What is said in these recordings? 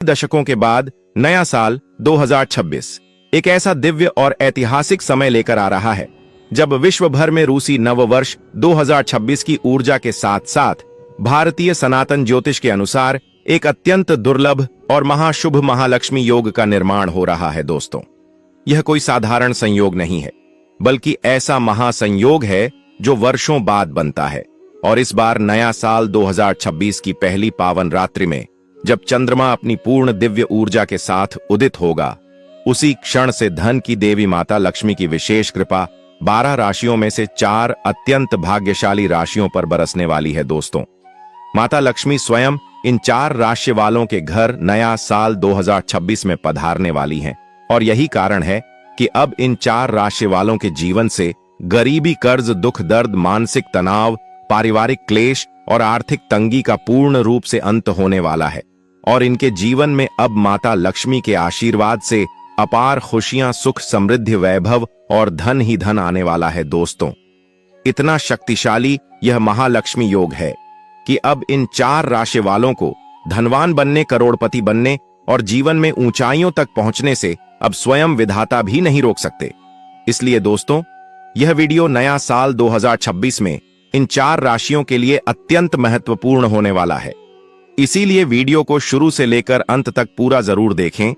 दशकों के बाद नया साल 2026 एक ऐसा दिव्य और ऐतिहासिक समय लेकर आ रहा है जब विश्व भर में रूसी नववर्ष 2026 की ऊर्जा के साथ साथ भारतीय सनातन ज्योतिष के अनुसार एक अत्यंत दुर्लभ और महाशुभ महालक्ष्मी योग का निर्माण हो रहा है। दोस्तों, यह कोई साधारण संयोग नहीं है, बल्कि ऐसा महासंयोग है जो वर्षों बाद बनता है। और इस बार नया साल 2026 की पहली पावन रात्रि में जब चंद्रमा अपनी पूर्ण दिव्य ऊर्जा के साथ उदित होगा, उसी क्षण से धन की देवी माता लक्ष्मी की विशेष कृपा 12 राशियों में से 4 अत्यंत भाग्यशाली राशियों पर बरसने वाली है। दोस्तों, माता लक्ष्मी स्वयं इन 4 राशि वालों के घर नया साल 2026 में पधारने वाली हैं। और यही कारण है कि अब इन 4 राशि वालों के जीवन से गरीबी, कर्ज, दुख, दर्द, मानसिक तनाव, पारिवारिक क्लेश और आर्थिक तंगी का पूर्ण रूप से अंत होने वाला है। और इनके जीवन में अब माता लक्ष्मी के आशीर्वाद से अपार खुशियां, सुख, समृद्धि, वैभव और धन ही धन आने वाला है। दोस्तों, इतना शक्तिशाली यह महालक्ष्मी योग है कि अब इन 4 राशि वालों को धनवान बनने, करोड़पति बनने और जीवन में ऊंचाइयों तक पहुंचने से अब स्वयं विधाता भी नहीं रोक सकते। इसलिए दोस्तों, यह वीडियो नया साल 2026 में इन 4 राशियों के लिए अत्यंत महत्वपूर्ण होने वाला है। इसीलिए वीडियो को शुरू से लेकर अंत तक पूरा जरूर देखें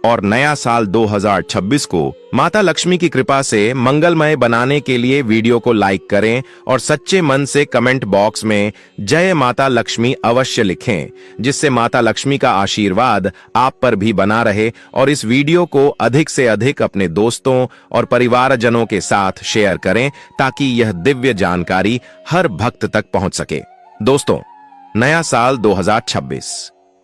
और नया साल 2026 को माता लक्ष्मी की कृपा से मंगलमय बनाने के लिए वीडियो को लाइक करें और सच्चे मन से कमेंट बॉक्स में जय माता लक्ष्मी अवश्य लिखें, जिससे माता लक्ष्मी का आशीर्वाद आप पर भी बना रहे। और इस वीडियो को अधिक से अधिक अपने दोस्तों और परिवारजनों के साथ शेयर करें ताकि यह दिव्य जानकारी हर भक्त तक पहुंच सके। दोस्तों, नया साल 2026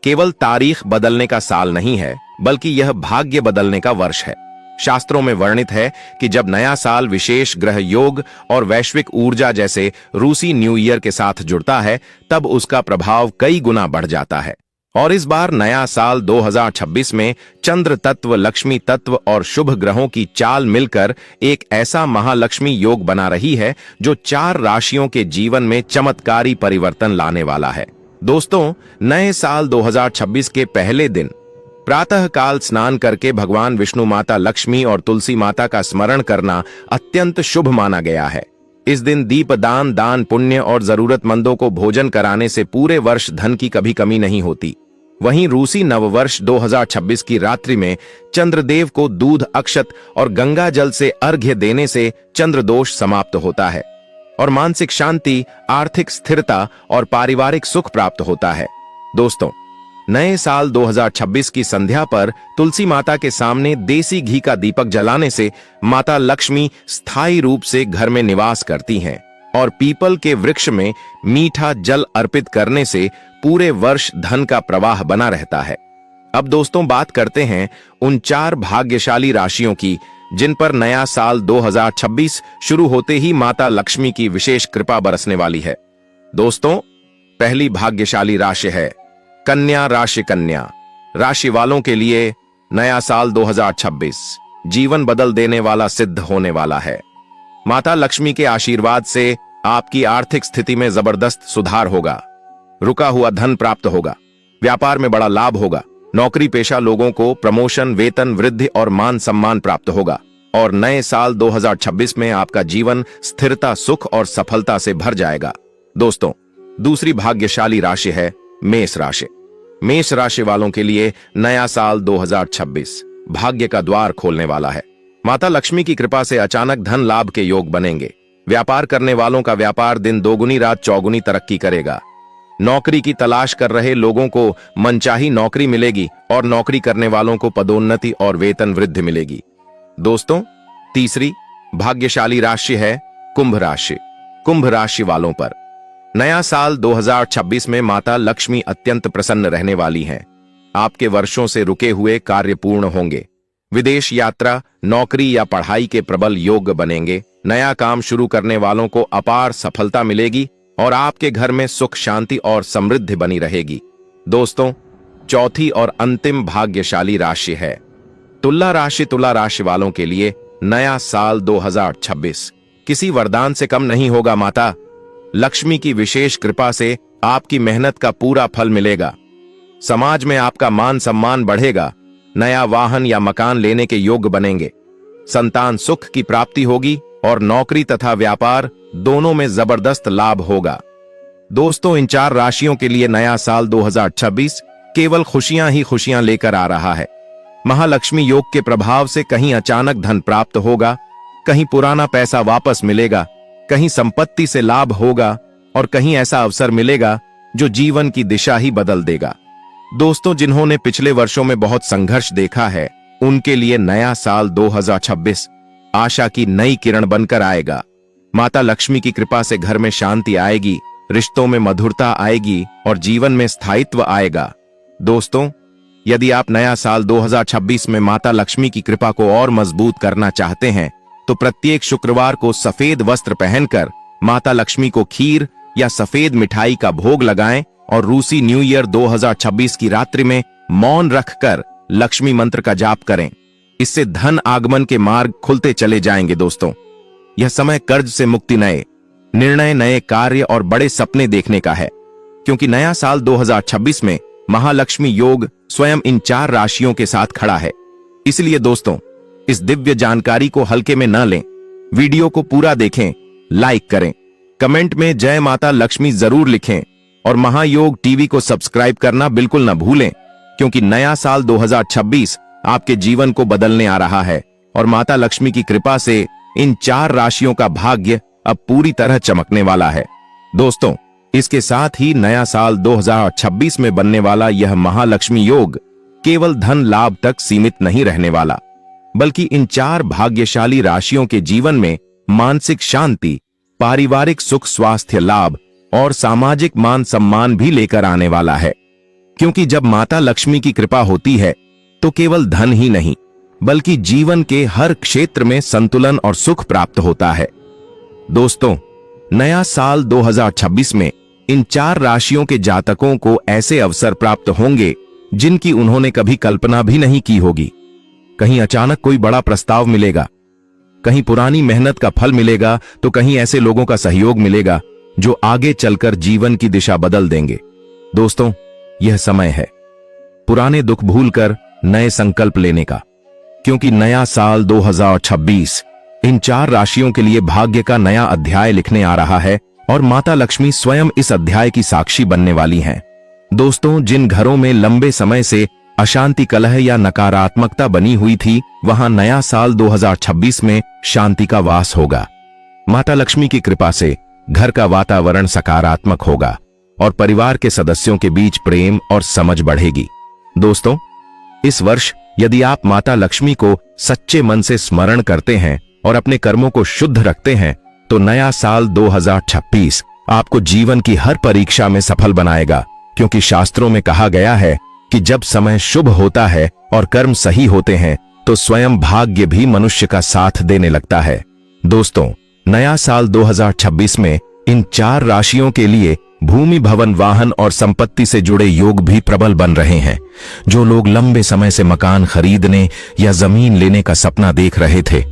केवल तारीख बदलने का साल नहीं है, बल्कि यह भाग्य बदलने का वर्ष है। शास्त्रों में वर्णित है कि जब नया साल विशेष ग्रह योग और वैश्विक ऊर्जा जैसे रूसी न्यू ईयर के साथ जुड़ता है, तब उसका प्रभाव कई गुना बढ़ जाता है। और इस बार नया साल 2026 में चंद्र तत्व, लक्ष्मी तत्व और शुभ ग्रहों की चाल मिलकर एक ऐसा महालक्ष्मी योग बना रही है जो 4 राशियों के जीवन में चमत्कारी परिवर्तन लाने वाला है। दोस्तों, नए साल 2026 के पहले दिन प्रातः काल स्नान करके भगवान विष्णु, माता लक्ष्मी और तुलसी माता का स्मरण करना अत्यंत शुभ माना गया है। इस दिन दीपदान, दान पुण्य और जरूरतमंदों को भोजन कराने से पूरे वर्ष धन की कभी कमी नहीं होती। वहीं रूसी नववर्ष 2026 की रात्रि में चंद्रदेव को दूध, अक्षत और गंगा जल से अर्घ्य देने से चंद्र दोष समाप्त होता है और मानसिक शांति, आर्थिक स्थिरता और पारिवारिक सुख प्राप्त होता है। दोस्तों, नए साल 2026 की संध्या पर तुलसी माता के सामने देसी घी का दीपक जलाने से माता लक्ष्मी स्थायी रूप से घर में निवास करती हैं और पीपल के वृक्ष में मीठा जल अर्पित करने से पूरे वर्ष धन का प्रवाह बना रहता है। अब दोस्तों, बात करते हैं उन 4 भाग्यशाली राशियों की जिन पर नया साल 2026 शुरू होते ही माता लक्ष्मी की विशेष कृपा बरसने वाली है। दोस्तों, पहली भाग्यशाली राशि है कन्या राशि। कन्या राशि वालों के लिए नया साल 2026 जीवन बदल देने वाला सिद्ध होने वाला है। माता लक्ष्मी के आशीर्वाद से आपकी आर्थिक स्थिति में जबरदस्त सुधार होगा, रुका हुआ धन प्राप्त होगा, व्यापार में बड़ा लाभ होगा, नौकरी पेशा लोगों को प्रमोशन, वेतन वृद्धि और मान सम्मान प्राप्त होगा। और नए साल 2026 में आपका जीवन स्थिरता, सुख और सफलता से भर जाएगा। दोस्तों, दूसरी भाग्यशाली राशि है मेष राशि। मेष राशि वालों के लिए नया साल 2026 भाग्य का द्वार खोलने वाला है। माता लक्ष्मी की कृपा से अचानक धन लाभ के योग बनेंगे। व्यापार करने वालों का व्यापार दिन दोगुनी रात चौगुनी तरक्की करेगा। नौकरी की तलाश कर रहे लोगों को मनचाही नौकरी मिलेगी और नौकरी करने वालों को पदोन्नति और वेतन वृद्धि मिलेगी। दोस्तों, तीसरी भाग्यशाली राशि है कुंभ राशि। कुंभ राशि वालों पर नया साल 2026 में माता लक्ष्मी अत्यंत प्रसन्न रहने वाली हैं। आपके वर्षों से रुके हुए कार्य पूर्ण होंगे। विदेश यात्रा, नौकरी या पढ़ाई के प्रबल योग बनेंगे। नया काम शुरू करने वालों को अपार सफलता मिलेगी और आपके घर में सुख, शांति और समृद्धि बनी रहेगी। दोस्तों, चौथी और अंतिम भाग्यशाली राशि है तुला राशि। तुला राशि वालों के लिए नया साल 2026 किसी वरदान से कम नहीं होगा। माता लक्ष्मी की विशेष कृपा से आपकी मेहनत का पूरा फल मिलेगा। समाज में आपका मान सम्मान बढ़ेगा, नया वाहन या मकान लेने के योग्य बनेंगे, संतान सुख की प्राप्ति होगी और नौकरी तथा व्यापार दोनों में जबरदस्त लाभ होगा। दोस्तों, इन 4 राशियों के लिए नया साल 2026 केवल खुशियां ही खुशियां लेकर आ रहा है। महालक्ष्मी योग के प्रभाव से कहीं अचानक धन प्राप्त होगा, कहीं पुराना पैसा वापस मिलेगा, कहीं संपत्ति से लाभ होगा और कहीं ऐसा अवसर मिलेगा जो जीवन की दिशा ही बदल देगा। दोस्तों, जिन्होंने पिछले वर्षों में बहुत संघर्ष देखा है, उनके लिए नया साल 2026 आशा की नई किरण बनकर आएगा। माता लक्ष्मी की कृपा से घर में शांति आएगी, रिश्तों में मधुरता आएगी और जीवन में स्थायित्व आएगा। दोस्तों, यदि आप नया साल 2026 में माता लक्ष्मी की कृपा को और मजबूत करना चाहते हैं, तो प्रत्येक शुक्रवार को सफेद वस्त्र पहनकर माता लक्ष्मी को खीर या सफेद मिठाई का भोग लगाएं और रूसी न्यू ईयर 2026 की रात्रि में मौन रखकर लक्ष्मी मंत्र का जाप करें। इससे धन आगमन के मार्ग खुलते चले जाएंगे। दोस्तों, यह समय कर्ज से मुक्ति, नए निर्णय, नए कार्य और बड़े सपने देखने का है, क्योंकि नया साल 2026 में महालक्ष्मी योग स्वयं इन 4 राशियों के साथ खड़ा है। इसलिए दोस्तों, इस दिव्य जानकारी को हल्के में न लें, वीडियो को पूरा देखें, लाइक करें, कमेंट में जय माता लक्ष्मी जरूर लिखें और महायोग टीवी को सब्सक्राइब करना बिल्कुल न भूलें, क्योंकि नया साल 2026 आपके जीवन को बदलने आ रहा है और माता लक्ष्मी की कृपा से इन 4 राशियों का भाग्य अब पूरी तरह चमकने वाला है। दोस्तों, इसके साथ ही नया साल 2026 में बनने वाला यह महालक्ष्मी योग केवल धन लाभ तक सीमित नहीं रहने वाला, बल्कि इन 4 भाग्यशाली राशियों के जीवन में मानसिक शांति, पारिवारिक सुख, स्वास्थ्य लाभ और सामाजिक मान सम्मान भी लेकर आने वाला है। क्योंकि जब माता लक्ष्मी की कृपा होती है तो केवल धन ही नहीं, बल्कि जीवन के हर क्षेत्र में संतुलन और सुख प्राप्त होता है। दोस्तों, नया साल 2026 में इन 4 राशियों के जातकों को ऐसे अवसर प्राप्त होंगे जिनकी उन्होंने कभी कल्पना भी नहीं की होगी। कहीं अचानक कोई बड़ा प्रस्ताव मिलेगा, कहीं पुरानी मेहनत का फल मिलेगा, तो कहीं ऐसे लोगों का सहयोग मिलेगा जो आगे चलकर जीवन की दिशा बदल देंगे। दोस्तों, यह समय है पुराने दुख भूलकर नए संकल्प लेने का, क्योंकि नया साल 2026 इन 4 राशियों के लिए भाग्य का नया अध्याय लिखने आ रहा है और माता लक्ष्मी स्वयं इस अध्याय की साक्षी बनने वाली हैं। दोस्तों, जिन घरों में लंबे समय से अशांति, कलह या नकारात्मकता बनी हुई थी, वहां नया साल 2026 में शांति का वास होगा। माता लक्ष्मी की कृपा से घर का वातावरण सकारात्मक होगा और परिवार के सदस्यों के बीच प्रेम और समझ बढ़ेगी। दोस्तों, इस वर्ष यदि आप माता लक्ष्मी को सच्चे मन से स्मरण करते हैं और अपने कर्मों को शुद्ध रखते हैं, तो नया साल 2026 आपको जीवन की हर परीक्षा में सफल बनाएगा, क्योंकि शास्त्रों में कहा गया है कि जब समय शुभ होता है और कर्म सही होते हैं, तो स्वयं भाग्य भी मनुष्य का साथ देने लगता है। दोस्तों, नया साल 2026 में इन 4 राशियों के लिए भूमि, भवन, वाहन और संपत्ति से जुड़े योग भी प्रबल बन रहे हैं। जो लोग लंबे समय से मकान खरीदने या जमीन लेने का सपना देख रहे थे,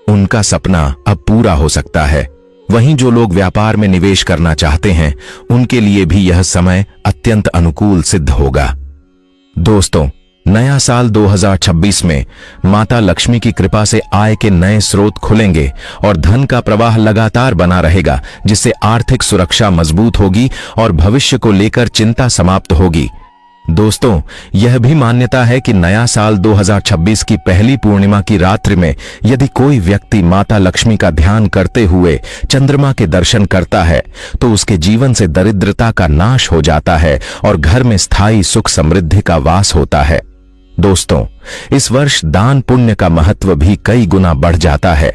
उनका सपना अब पूरा हो सकता है। वहीं जो लोग व्यापार में निवेश करना चाहते हैं, उनके लिए भी यह समय अत्यंत अनुकूल सिद्ध होगा। दोस्तों, नया साल 2026 में माता लक्ष्मी की कृपा से आय के नए स्रोत खुलेंगे और धन का प्रवाह लगातार बना रहेगा, जिससे आर्थिक सुरक्षा मजबूत होगी और भविष्य को लेकर चिंता समाप्त होगी। दोस्तों, यह भी मान्यता है कि नया साल 2026 की पहली पूर्णिमा की रात्रि में यदि कोई व्यक्ति माता लक्ष्मी का ध्यान करते हुए चंद्रमा के दर्शन करता है, तो उसके जीवन से दरिद्रता का नाश हो जाता है और घर में स्थायी सुख समृद्धि का वास होता है। दोस्तों, इस वर्ष दान पुण्य का महत्व भी कई गुना बढ़ जाता है।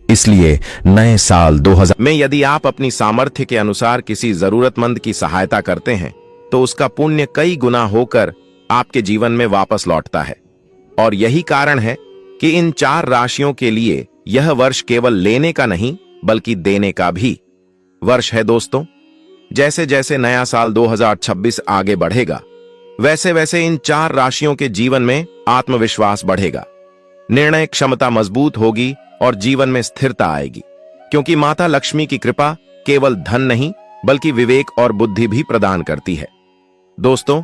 इसलिए नए साल 2000 में यदि आप अपनी सामर्थ्य के अनुसार किसी जरूरतमंद की सहायता करते हैं, तो उसका पुण्य कई गुना होकर आपके जीवन में वापस लौटता है। और यही कारण है कि इन 4 राशियों के लिए यह वर्ष केवल लेने का नहीं, बल्कि देने का भी वर्ष है। दोस्तों, जैसे जैसे नया साल 2026 आगे बढ़ेगा, वैसे वैसे इन 4 राशियों के जीवन में आत्मविश्वास बढ़ेगा, निर्णय क्षमता मजबूत होगी और जीवन में स्थिरता आएगी, क्योंकि माता लक्ष्मी की कृपा केवल धन नहीं, बल्कि विवेक और बुद्धि भी प्रदान करती है। दोस्तों,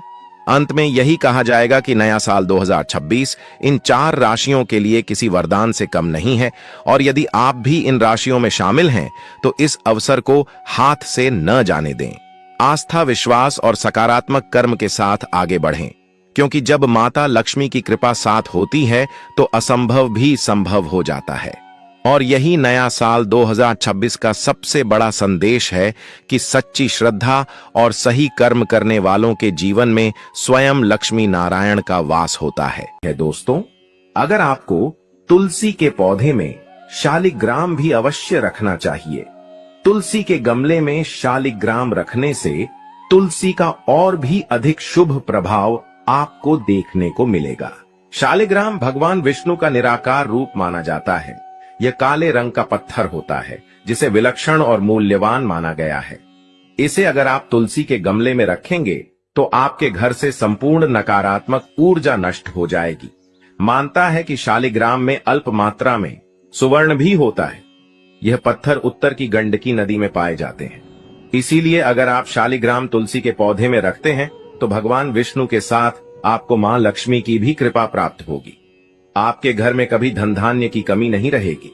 अंत में यही कहा जाएगा कि नया साल 2026 इन 4 राशियों के लिए किसी वरदान से कम नहीं है, और यदि आप भी इन राशियों में शामिल हैं तो इस अवसर को हाथ से न जाने दें। आस्था, विश्वास और सकारात्मक कर्म के साथ आगे बढ़ें, क्योंकि जब माता लक्ष्मी की कृपा साथ होती है तो असंभव भी संभव हो जाता है। और यही नया साल 2026 का सबसे बड़ा संदेश है कि सच्ची श्रद्धा और सही कर्म करने वालों के जीवन में स्वयं लक्ष्मी नारायण का वास होता है। दोस्तों, अगर आपको तुलसी के पौधे में शालिग्राम भी अवश्य रखना चाहिए। तुलसी के गमले में शालिग्राम रखने से तुलसी का और भी अधिक शुभ प्रभाव आपको देखने को मिलेगा। शालिग्राम भगवान विष्णु का निराकार रूप माना जाता है। यह काले रंग का पत्थर होता है जिसे विलक्षण और मूल्यवान माना गया है। इसे अगर आप तुलसी के गमले में रखेंगे तो आपके घर से संपूर्ण नकारात्मक ऊर्जा नष्ट हो जाएगी। मानता है कि शालिग्राम में अल्प मात्रा में सुवर्ण भी होता है। यह पत्थर उत्तर की गंडकी नदी में पाए जाते हैं। इसीलिए अगर आप शालिग्राम तुलसी के पौधे में रखते हैं तो भगवान विष्णु के साथ आपको मां लक्ष्मी की भी कृपा प्राप्त होगी। आपके घर में कभी धन धान्य की कमी नहीं रहेगी।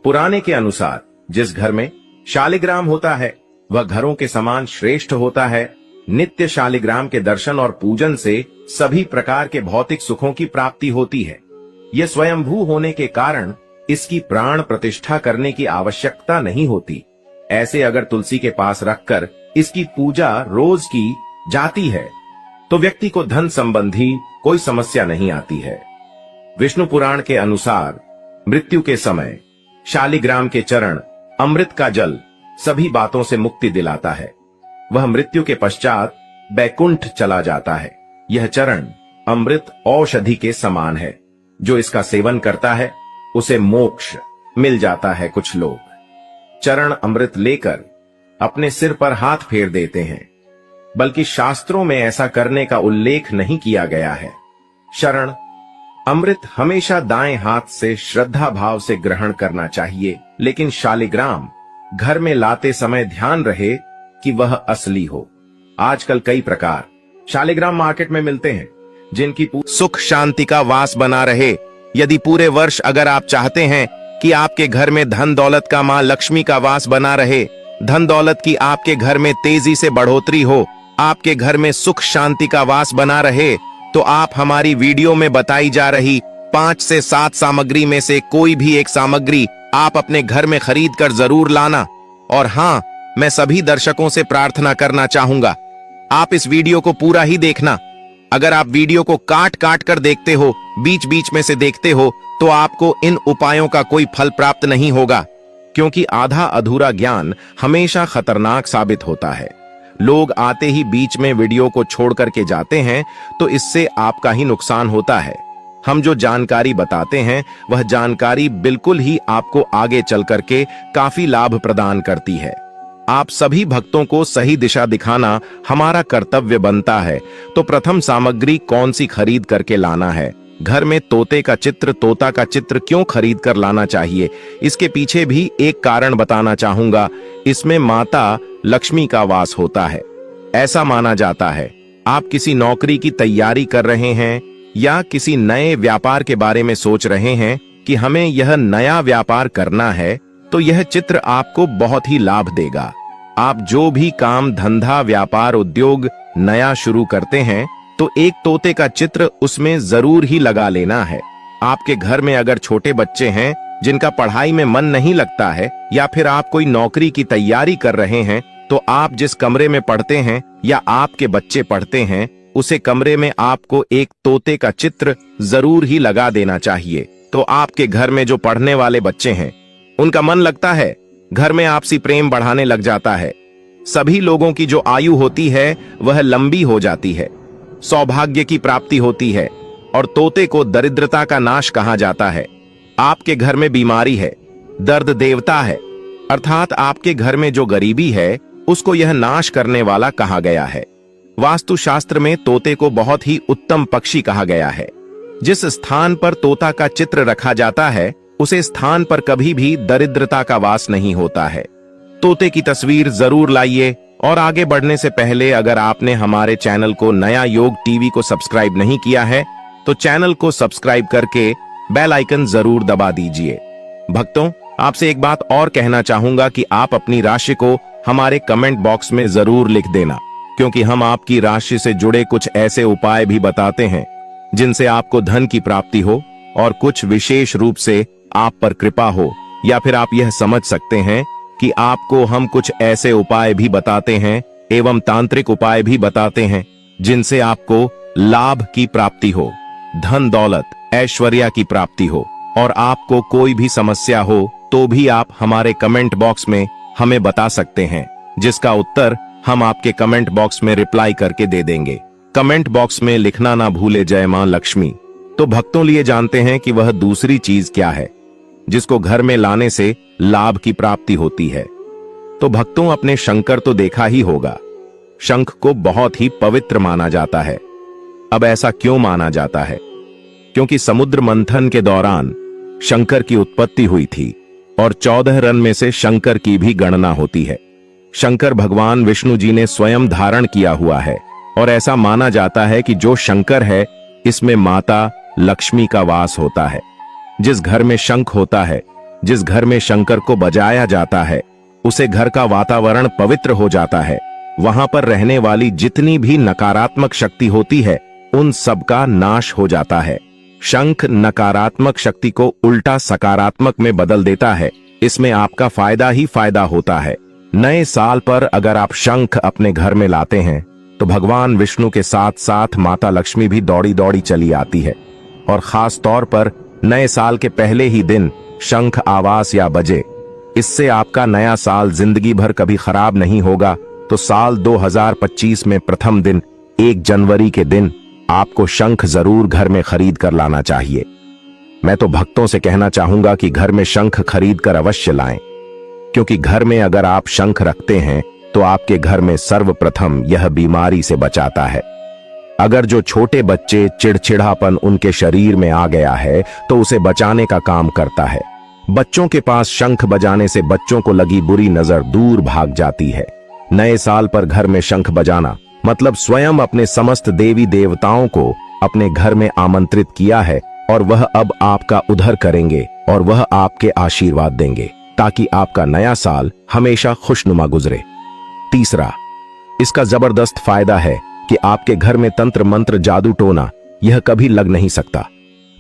पुराने के अनुसार जिस घर में शालिग्राम होता है वह घरों के समान श्रेष्ठ होता है। नित्य शालिग्राम के दर्शन और पूजन से सभी प्रकार के भौतिक सुखों की प्राप्ति होती है। यह स्वयंभू होने के कारण इसकी प्राण प्रतिष्ठा करने की आवश्यकता नहीं होती। ऐसे अगर तुलसी के पास रखकर इसकी पूजा रोज की जाती है तो व्यक्ति को धन संबंधी कोई समस्या नहीं आती है। विष्णु पुराण के अनुसार मृत्यु के समय शालिग्राम के चरण, अमृत का जल सभी बातों से मुक्ति दिलाता है। वह मृत्यु के पश्चात बैकुंठ चला जाता है। यह चरण अमृत औषधि के समान है। जो इसका सेवन करता है उसे मोक्ष मिल जाता है। कुछ लोग चरण अमृत लेकर अपने सिर पर हाथ फेर देते हैं, बल्कि शास्त्रों में ऐसा करने का उल्लेख नहीं किया गया है। शरण अमृत हमेशा दाएं हाथ से श्रद्धा भाव से ग्रहण करना चाहिए, लेकिन शालिग्राम घर में लाते समय ध्यान रहे कि वह असली हो। आजकल कई प्रकार शालिग्राम मार्केट में मिलते हैं जिनकी सुख शांति का वास बना रहे। यदि पूरे वर्ष अगर आप चाहते हैं कि आपके घर में धन दौलत का मां लक्ष्मी का वास बना रहे, धन दौलत की आपके घर में तेजी से बढ़ोतरी हो, आपके घर में सुख शांति का वास बना रहे, तो आप हमारी वीडियो में बताई जा रही 5 से 7 सामग्री में से कोई भी एक सामग्री आप अपने घर में खरीद कर जरूर लाना। और हाँ, मैं सभी दर्शकों से प्रार्थना करना चाहूंगा, आप इस वीडियो को पूरा ही देखना। अगर आप वीडियो को काट काट कर देखते हो, बीच बीच में से देखते हो, तो आपको इन उपायों का कोई फल प्राप्त नहीं होगा, क्योंकि आधा अधूरा ज्ञान हमेशा खतरनाक साबित होता है। लोग आते ही बीच में वीडियो को छोड़ करके जाते हैं, तो इससे आपका ही नुकसान होता है। हम जो जानकारी बताते हैं वह जानकारी बिल्कुल ही आपको आगे चल करके काफी लाभ प्रदान करती है। आप सभी भक्तों को सही दिशा दिखाना हमारा कर्तव्य बनता है। तो प्रथम सामग्री कौन सी खरीद करके लाना है? घर में तोता का चित्र क्यों खरीद कर लाना चाहिए, इसके पीछे भी एक कारण बताना चाहूंगा। इसमें माता लक्ष्मी का वास होता है। ऐसा माना जाता है आप किसी नौकरी की तैयारी कर रहे हैं या किसी नए व्यापार के बारे में सोच रहे हैं कि हमें यह नया व्यापार करना है, तो यह चित्र आपको बहुत ही लाभ देगा। आप जो भी काम, धंधा, व्यापार, उद्योग नया शुरू करते हैं तो एक तोते का चित्र उसमें जरूर ही लगा लेना है। आपके घर में अगर छोटे बच्चे हैं जिनका पढ़ाई में मन नहीं लगता है, या फिर आप कोई नौकरी की तैयारी कर रहे हैं, तो आप जिस कमरे में पढ़ते हैं या आपके बच्चे पढ़ते हैं, उसे कमरे में आपको एक तोते का चित्र जरूर ही लगा देना चाहिए। तो आपके घर में जो पढ़ने वाले बच्चे हैं उनका मन लगता है, घर में आपसी प्रेम बढ़ाने लग जाता है। सभी लोगों की जो आयु होती है वह लंबी हो जाती है, सौभाग्य की प्राप्ति होती है, और तोते को दरिद्रता का नाश कहा जाता है। आपके घर में बीमारी है, दर्द देवता है, अर्थात आपके घर में जो गरीबी है उसको यह नाश करने वाला कहा गया है। वास्तुशास्त्र में तोते को बहुत ही उत्तम पक्षी कहा गया है। जिस स्थान पर तोता का चित्र रखा जाता है उसे स्थान पर कभी भी दरिद्रता का वास नहीं होता है। तोते की तस्वीर जरूर लाइए और आगे बढ़ने से पहले अगर आपने हमारे चैनल को नया योग टीवी को सब्सक्राइब नहीं किया है तो चैनल को सब्सक्राइब करके बेल आइकन जरूर दबा दीजिए। भक्तों, आपसे एक बात और कहना चाहूंगा कि आप अपनी राशि को हमारे कमेंट बॉक्स में जरूर लिख देना, क्योंकि हम आपकी राशि से जुड़े कुछ ऐसे उपाय भी बताते हैं जिनसे आपको धन की प्राप्ति हो और कुछ विशेष रूप से आप पर कृपा हो, या फिर आप यह समझ सकते हैं कि आपको हम कुछ ऐसे उपाय भी बताते हैं एवं तांत्रिक उपाय भी बताते हैं जिनसे आपको लाभ की प्राप्ति हो, धन दौलत ऐश्वर्या की प्राप्ति हो, और आपको कोई भी समस्या हो तो भी आप हमारे कमेंट बॉक्स में हमें बता सकते हैं, जिसका उत्तर हम आपके कमेंट बॉक्स में रिप्लाई करके दे देंगे। कमेंट बॉक्स में लिखना ना भूले जय मां लक्ष्मी। तो भक्तों, लिए जानते हैं कि वह दूसरी चीज क्या है जिसको घर में लाने से लाभ की प्राप्ति होती है। तो भक्तों, अपने शंकर तो देखा ही होगा। शंख को बहुत ही पवित्र माना जाता है। अब ऐसा क्यों माना जाता है? क्योंकि समुद्र मंथन के दौरान शंकर की उत्पत्ति हुई थी और 14 रन में से शंकर की भी गणना होती है। शंकर भगवान विष्णु जी ने स्वयं धारण किया हुआ है और ऐसा माना जाता है कि जो शंकर है इसमें माता लक्ष्मी का वास होता है। जिस घर में शंख होता है, जिस घर में शंकर को बजाया जाता है, उसे घर का वातावरण पवित्र हो जाता है। वहां पर रहने वाली जितनी भी नकारात्मक शक्ति होती है उन सब का नाश हो जाता है। शंख नकारात्मक शक्ति को उल्टा सकारात्मक में बदल देता है। इसमें आपका फायदा ही फायदा होता है। नए साल पर अगर आप शंख अपने घर में लाते हैं तो भगवान विष्णु के साथ साथ माता लक्ष्मी भी दौड़ी दौड़ी चली आती है। और खास तौर पर नए साल के पहले ही दिन शंख आवाज या बजे, इससे आपका नया साल जिंदगी भर कभी खराब नहीं होगा। तो साल 2025 में प्रथम दिन 1 जनवरी के दिन आपको शंख जरूर घर में खरीद कर लाना चाहिए। मैं तो भक्तों से कहना चाहूंगा कि घर में शंख खरीद कर अवश्य लाएं, क्योंकि घर में अगर आप शंख रखते हैं तो आपके घर में सर्वप्रथम यह बीमारी से बचाता है। अगर जो छोटे बच्चे चिड़चिड़ापन उनके शरीर में आ गया है तो उसे बचाने का काम करता है। बच्चों के पास शंख बजाने से बच्चों को लगी बुरी नजर दूर भाग जाती है। नए साल पर घर में शंख बजाना मतलब स्वयं अपने समस्त देवी देवताओं को अपने घर में आमंत्रित किया है और वह अब आपका उद्धार करेंगे और वह आपके आशीर्वाद देंगे ताकि आपका नया साल हमेशा खुशनुमा गुजरे। तीसरा, इसका जबरदस्त फायदा है कि आपके घर में तंत्र मंत्र जादू टोना यह कभी लग नहीं सकता।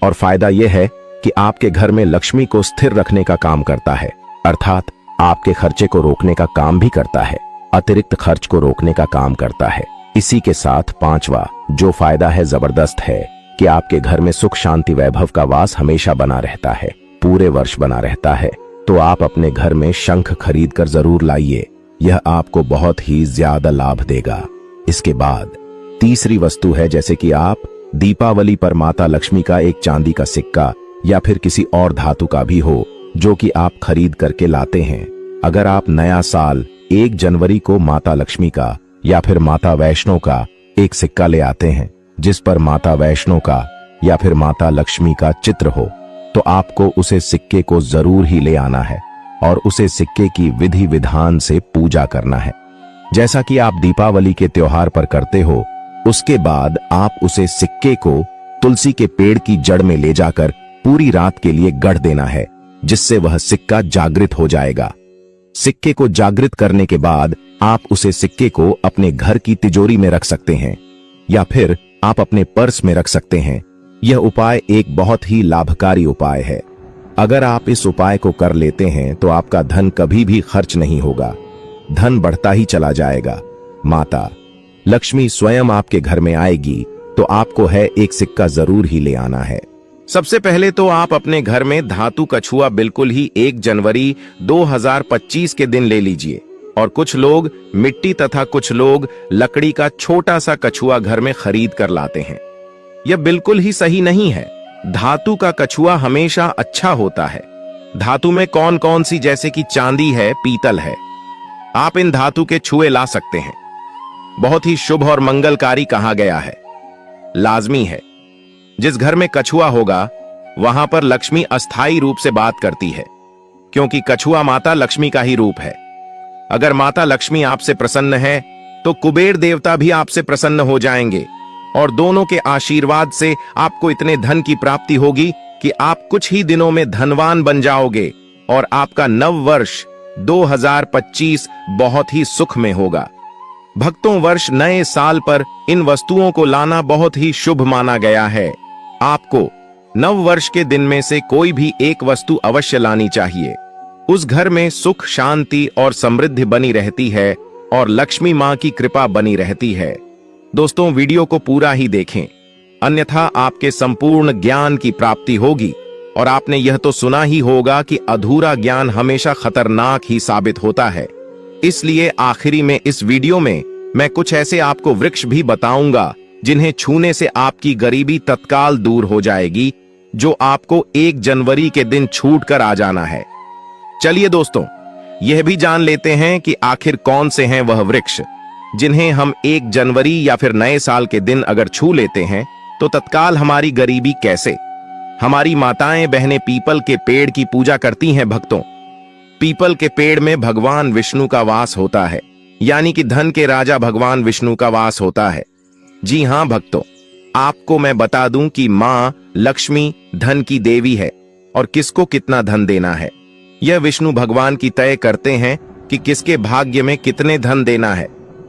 और फायदा यह है कि आपके घर में लक्ष्मी को स्थिर रखने का काम करता है, अर्थात आपके खर्चे को रोकने का काम भी करता है, अतिरिक्त खर्च को रोकने का काम करता है। इसी के साथ पांचवा जो फायदा है जबरदस्त है कि आपके घर में सुख शांति वैभव का वास हमेशा बना रहता है, पूरे वर्ष बना रहता है। तो आप अपने घर में शंख खरीद कर जरूर लाइए, यह आपको बहुत ही ज्यादा लाभ देगा। इसके बाद तीसरी वस्तु है, जैसे कि आप दीपावली पर माता लक्ष्मी का एक चांदी का सिक्का या फिर किसी और धातु का भी हो जो कि आप खरीद करके लाते हैं। अगर आप नया साल 1 जनवरी को माता लक्ष्मी का या फिर माता वैष्णो का एक सिक्का ले आते हैं जिस पर माता वैष्णो का या फिर माता लक्ष्मी का चित्र हो, तो आपको उसे सिक्के को जरूर ही ले आना है और उसे सिक्के की विधि विधान से पूजा करना है, जैसा कि आप दीपावली के त्योहार पर करते हो। उसके बाद आप उसे सिक्के को तुलसी के पेड़ की जड़ में ले जाकर पूरी रात के लिए गढ़ देना है, जिससे वह सिक्का जागृत हो जाएगा। सिक्के को जागृत करने के बाद आप उसे सिक्के को अपने घर की तिजोरी में रख सकते हैं या फिर आप अपने पर्स में रख सकते हैं। यह उपाय एक बहुत ही लाभकारी उपाय है। अगर आप इस उपाय को कर लेते हैं तो आपका धन कभी भी खर्च नहीं होगा, धन बढ़ता ही चला जाएगा। माता लक्ष्मी स्वयं आपके घर में आएगी, तो आपको है एक सिक्का जरूर ही ले आना है। सबसे पहले तो आप अपने घर में धातु कछुआ बिल्कुल ही 1 जनवरी 2025 के दिन ले लीजिए। और कुछ लोग मिट्टी तथा कुछ लोग लकड़ी का छोटा सा कछुआ घर में खरीद कर लाते हैं। यह बिल्कुल ही सही नहीं है। धातु का कछुआ हमेशा अच्छा होता है। धातु में कौन कौन सी, जैसे कि चांदी है, पीतल है, आप इन धातु के छुए ला सकते हैं। बहुत ही शुभ और मंगलकारी कहा गया है। लाजमी है जिस घर में कछुआ होगा वहां पर लक्ष्मी अस्थाई रूप से बात करती है, क्योंकि कछुआ माता लक्ष्मी का ही रूप है। अगर माता लक्ष्मी आपसे प्रसन्न है तो कुबेर देवता भी आपसे प्रसन्न हो जाएंगे और दोनों के आशीर्वाद से आपको इतने धन की प्राप्ति होगी कि आप कुछ ही दिनों में धनवान बन जाओगे और आपका नव वर्ष 2025 बहुत ही सुख में होगा। भक्तों, वर्ष नए साल पर इन वस्तुओं को लाना बहुत ही शुभ माना गया है। आपको नव वर्ष के दिन में से कोई भी एक वस्तु अवश्य लानी चाहिए। उस घर में सुख, शांति और समृद्धि बनी रहती है और लक्ष्मी मां की कृपा बनी रहती है। दोस्तों, वीडियो को पूरा ही देखें, अन्यथा आपके संपूर्ण ज्ञान की प्राप्ति होगी। और आपने यह तो सुना ही होगा कि अधूरा ज्ञान हमेशा खतरनाक ही साबित होता है। इसलिए आखिरी में इस वीडियो में मैं कुछ ऐसे आपको वृक्ष भी बताऊंगा जिन्हें छूने से आपकी गरीबी तत्काल दूर हो जाएगी, जो आपको 1 जनवरी के दिन छूट कर आ जाना है। चलिए दोस्तों, यह भी जान लेते हैं कि आखिर कौन से हैं वह वृक्ष जिन्हें हम 1 जनवरी या फिर नए साल के दिन अगर छू लेते हैं तो तत्काल हमारी गरीबी कैसे। हमारी माताएं बहनें पीपल के पेड़ की पूजा करती हैं। भक्तों, पीपल के पेड़ में भगवान विष्णु का वास होता है, यानी कि धन के राजा भगवान विष्णु का वास होता है। जी हां भक्तों, आपको मैं बता दूं कि मां लक्ष्मी धन की देवी है और किसको कितना धन देना है यह विष्णु भगवान की तय करते हैं कि किसके भाग्य में कितने धन देना है।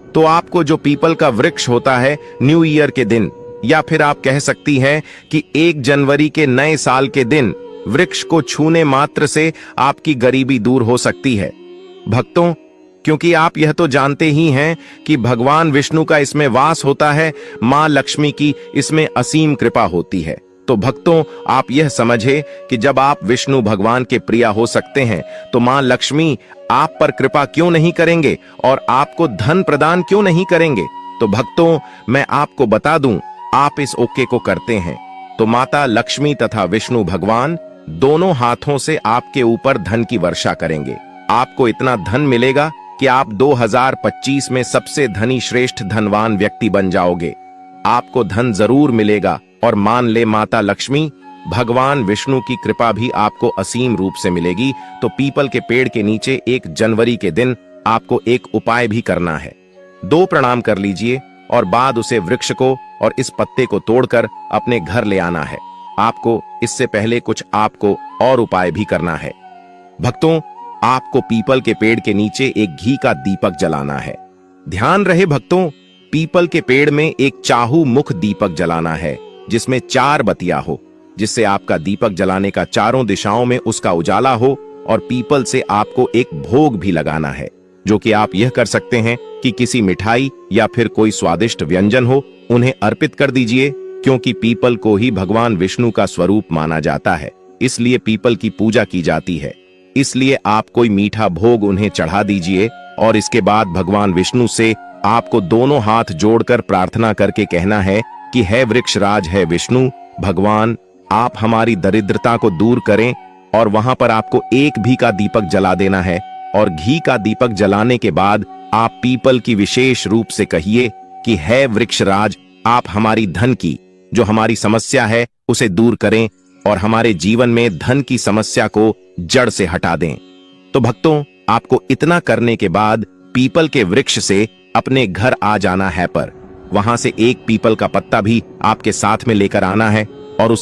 तो आपको जो पीपल का वृक्ष होता है न्यू ईयर के दिन, या फिर आप कह सकती हैं कि 1 जनवरी के नए साल के दिन वृक्ष को छूने मात्र से आपकी गरीबी दूर हो सकती है। भक्तों, क्योंकि आप यह तो जानते ही हैं कि भगवान विष्णु का इसमें वास होता है, मां लक्ष्मी की इसमें असीम कृपा होती है। तो भक्तों, आप यह समझे कि जब आप विष्णु भगवान के प्रिय हो सकते हैं तो मां लक्ष्मी आप पर कृपा क्यों नहीं करेंगे और आपको धन प्रदान क्यों नहीं करेंगे। तो भक्तों, मैं आपको बता दूं, आप इस ओके को करते हैं तो माता लक्ष्मी तथा विष्णु भगवान दोनों हाथों से आपके ऊपर धन की वर्षा करेंगे। आपको इतना धन मिलेगा कि आप 2025 में सबसे धनी श्रेष्ठ धनवान व्यक्ति बन जाओगे। आपको धन जरूर मिलेगा और मान ले माता लक्ष्मी भगवान विष्णु की कृपा भी आपको असीम रूप से मिलेगी। तो पीपल के पेड़ के नीचे 1 जनवरी के दिन आपको एक उपाय भी करना है। 2 प्रणाम कर लीजिए और बाद उसे वृक्ष को और इस पत्ते को तोड़कर अपने घर ले आना है। आपको इससे पहले कुछ आपको और उपाय भी करना है। भक्तों, आपको पीपल के पेड़ के नीचे एक घी का दीपक जलाना है। ध्यान रहे भक्तों, पीपल के पेड़ में एक चाहू मुख दीपक जलाना है जिसमें 4 बत्तियां हो, जिससे आपका दीपक जलाने का चारों दिशाओं में उसका उजाला हो। और पीपल से आपको एक भोग भी लगाना है, जो कि आप यह कर सकते हैं कि किसी मिठाई या फिर कोई स्वादिष्ट व्यंजन हो उन्हें अर्पित कर दीजिए, क्योंकि पीपल को ही भगवान विष्णु का स्वरूप माना जाता है, इसलिए पीपल की पूजा की जाती है। इसलिए आप कोई मीठा भोग उन्हें चढ़ा दीजिए और इसके बाद भगवान विष्णु से आपको दोनों हाथ जोड़कर प्रार्थना करके कहना है कि हे वृक्षराज, है विष्णु भगवान, आप हमारी दरिद्रता को दूर करें। और वहां पर आपको एक घी का दीपक जला देना है और घी का दीपक जलाने के बाद आप पीपल की विशेष रूप से कहिए कि हे वृक्षराज, आप हमारी धन की जो हमारी समस्या है उसे दूर करें और हमारे जीवन में धन की समस्या को जड़ से हटा दें। तो भक्तों, आपको इतना करने के बाद पीपल के वृक्ष से अपने घर आ जाना है, पर वहां से एक पीपल का पत्ता भी आपके साथ में लेकर आना है और उसे